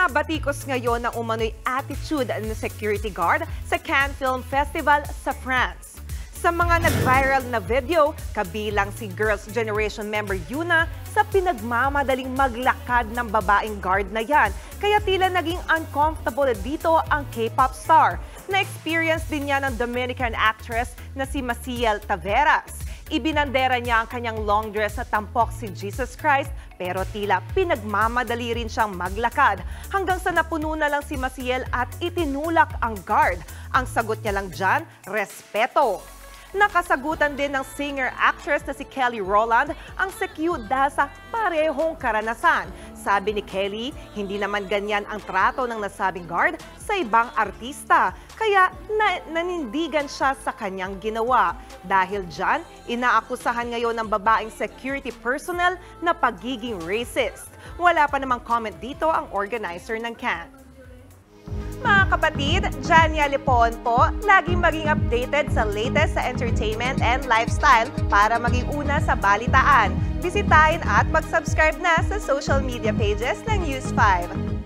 Nabatikos ngayon ang umano'y attitude ng security guard sa Cannes Film Festival sa France. Sa mga nag-viral na video, kabilang si Girls' Generation member Yuna sa pinagmamadaling maglakad ng babaeng guard na yan. Kaya tila naging uncomfortable dito ang K-pop star. Na-experience din niya ng Dominican actress na si Maciel Taveras. Ibinandera niya ang kanyang long dress na tampok si Jesus Christ pero tila pinagmamadali rin siyang maglakad hanggang sa napuno na lang si Maciel at itinulak ang guard. Ang sagot niya lang dyan, respeto. Nakasagutan din ng singer-actress na si Kelly Rowland ang secute dahil sa parehong karanasan. Sabi ni Kelly, hindi naman ganyan ang trato ng nasabing guard sa ibang artista. Kaya nanindigan siya sa kanyang ginawa. Dahil dyan, inaakusahan ngayon ng babaeng security personnel na pagiging racist. Wala pa namang comment dito ang organizer ng Cannes. Mga kapatid, Jania Lipon po, laging maging updated sa latest sa entertainment and lifestyle para maging una sa balitaan. Bisitahin at mag-subscribe na sa social media pages ng News 5.